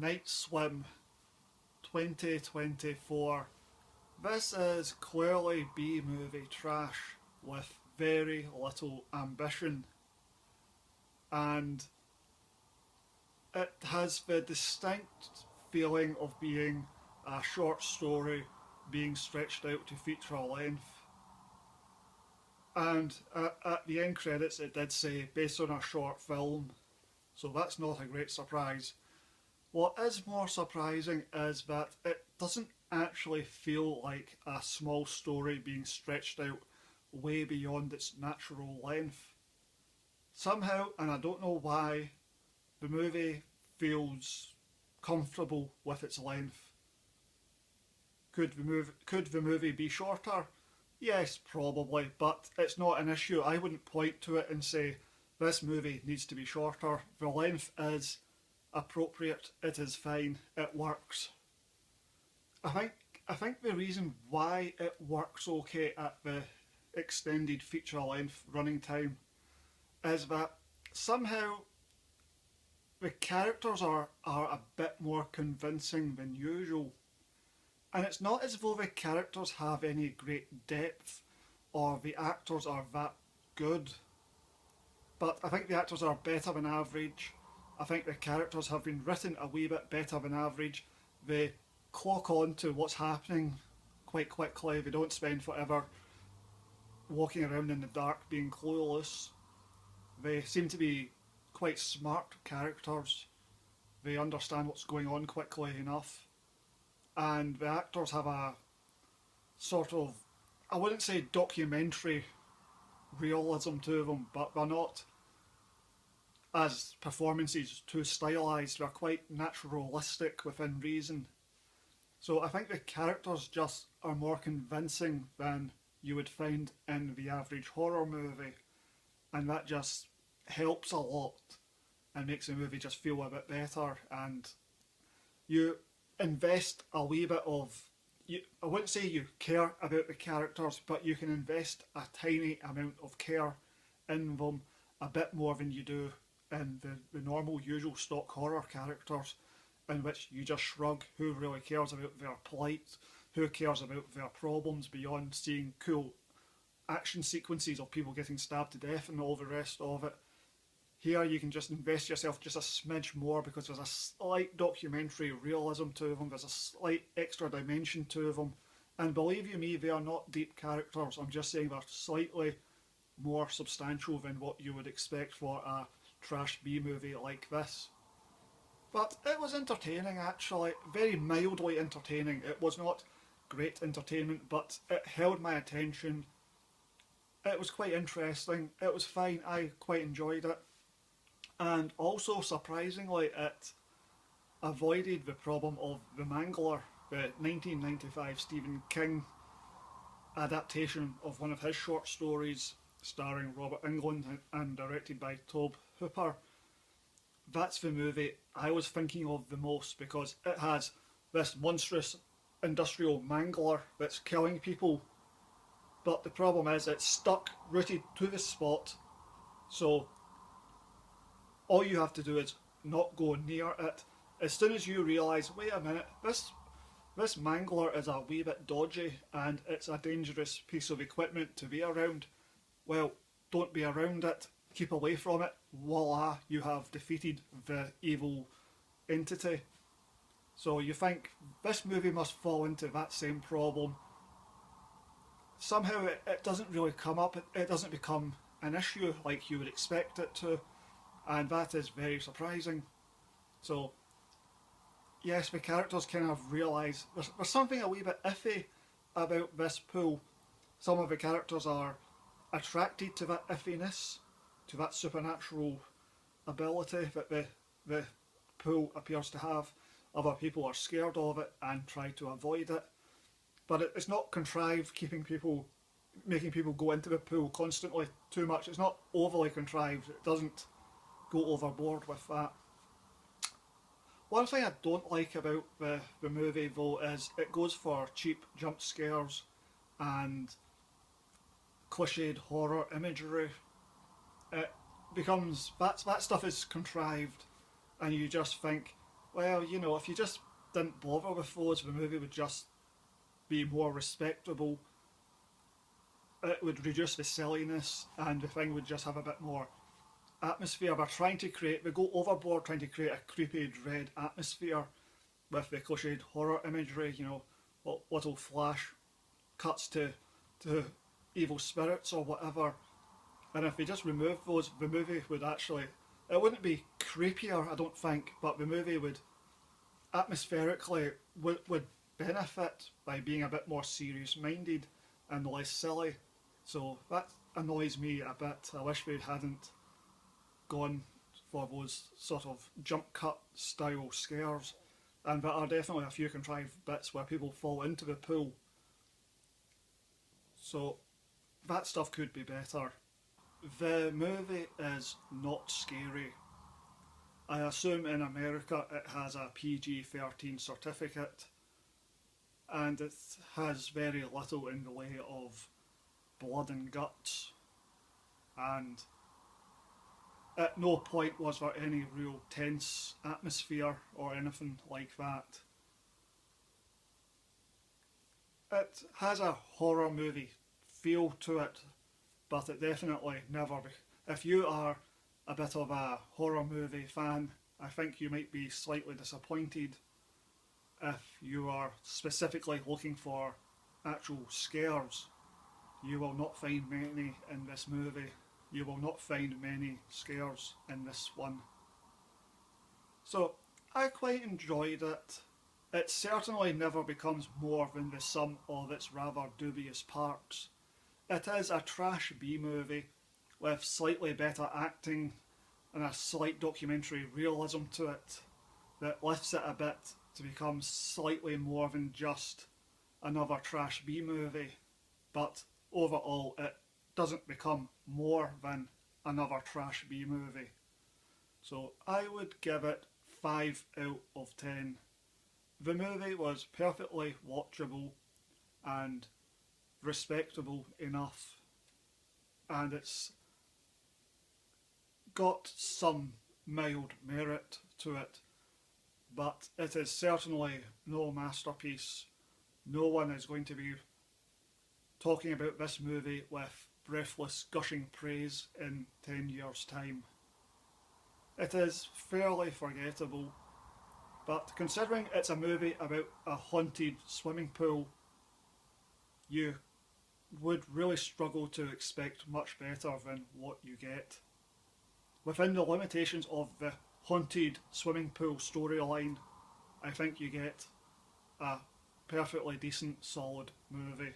Night Swim 2024. This is clearly B-movie trash with very little ambition, and it has the distinct feeling of being a short story being stretched out to feature length. And at the end credits it did say based on a short film, so that's not a great surprise. What is more surprising is that it doesn't actually feel like a small story being stretched out way beyond its natural length. Somehow, and I don't know why, the movie feels comfortable with its length. Could the movie be shorter? Yes, probably, but it's not an issue. I wouldn't point to it and say this movie needs to be shorter. The length is appropriate, it is fine, it works. I think the reason why it works okay at the extended feature length running time is that somehow the characters are a bit more convincing than usual. And it's not as though the characters have any great depth or the actors are that good. But I think the actors are better than average. I think the characters have been written a wee bit better than average. They clock on to what's happening quite quickly. They don't spend forever walking around in the dark being clueless. They seem to be quite smart characters. They understand what's going on quickly enough. And the actors have a sort of, I wouldn't say documentary realism to them, but they're not as performances too stylised. They're quite naturalistic within reason. So I think the characters just are more convincing than you would find in the average horror movie, and that just helps a lot and makes the movie just feel a bit better. And you invest a wee bit of, I wouldn't say you care about the characters, but you can invest a tiny amount of care in them, a bit more than you do in the normal usual stock horror characters, in which you just shrug. Who really cares about their plight? Who cares about their problems beyond seeing cool action sequences of people getting stabbed to death and all the rest of it? Here you can just invest yourself just a smidge more because there's a slight documentary realism to them, there's a slight extra dimension to them, and believe you me, they are not deep characters. I'm just saying they're slightly more substantial than what you would expect for a trash B movie like this. But it was entertaining, actually, very mildly entertaining. It was not great entertainment, but it held my attention. It was quite interesting, it was fine, I quite enjoyed it. And also, surprisingly, it avoided the problem of The Mangler, the 1995 Stephen King adaptation of one of his short stories starring Robert Englund and directed by Tobe Hooper. That's the movie I was thinking of the most because it has this monstrous industrial mangler that's killing people, but the problem is it's stuck, rooted to the spot, so all you have to do is not go near it. As soon as you realise, wait a minute, this mangler is a wee bit dodgy and it's a dangerous piece of equipment to be around, well, don't be around it, keep away from it, voila, you have defeated the evil entity. So you think this movie must fall into that same problem. Somehow it doesn't really come up, it doesn't become an issue like you would expect it to, and that is very surprising. So yes, the characters kind of realise there's something a wee bit iffy about this pool. Some of the characters are attracted to that iffiness, to that supernatural ability that the pool appears to have. Other people are scared of it and try to avoid it. But it's not contrived making people go into the pool constantly too much. It's not overly contrived. It doesn't go overboard with that. One thing I don't like about the movie though is it goes for cheap jump scares and cliched horror imagery. It becomes, that stuff is contrived and you just think Well, you know, if you just didn't bother with those, the movie would just be more respectable. It would reduce the silliness, and the thing would just have a bit more atmosphere. They go overboard trying to create a creepy, dread atmosphere with the cliched horror imagery. You know, little flash cuts to evil spirits or whatever. And if they just remove those, the movie would actually. It wouldn't be creepier, I don't think, but the movie would atmospherically would benefit by being a bit more serious minded and less silly. So that annoys me a bit. I wish we hadn't gone for those sort of jump cut style scares. And there are definitely a few contrived bits where people fall into the pool. So that stuff could be better. The movie is not scary. I assume in America it has a PG-13 certificate, and it has very little in the way of blood and guts, and at no point was there any real tense atmosphere or anything like that. It has a horror movie feel to it, but it definitely never. If you are a bit of a horror movie fan, I think you might be slightly disappointed. If you are specifically looking for actual scares, you will not find many in this movie. You will not find many scares in this one. So I quite enjoyed it. It certainly never becomes more than the sum of its rather dubious parts. It is a trash B movie with slightly better acting and a slight documentary realism to it that lifts it a bit to become slightly more than just another trash B movie. But overall, it doesn't become more than another trash B movie. So I would give it 5 out of 10. The movie was perfectly watchable and respectable enough, and it's got some mild merit to it, but it is certainly no masterpiece. No one is going to be talking about this movie with breathless gushing praise in 10 years' time. It is fairly forgettable, but considering it's a movie about a haunted swimming pool, you would really struggle to expect much better than what you get. Within the limitations of the haunted swimming pool storyline, I think you get a perfectly decent, solid movie.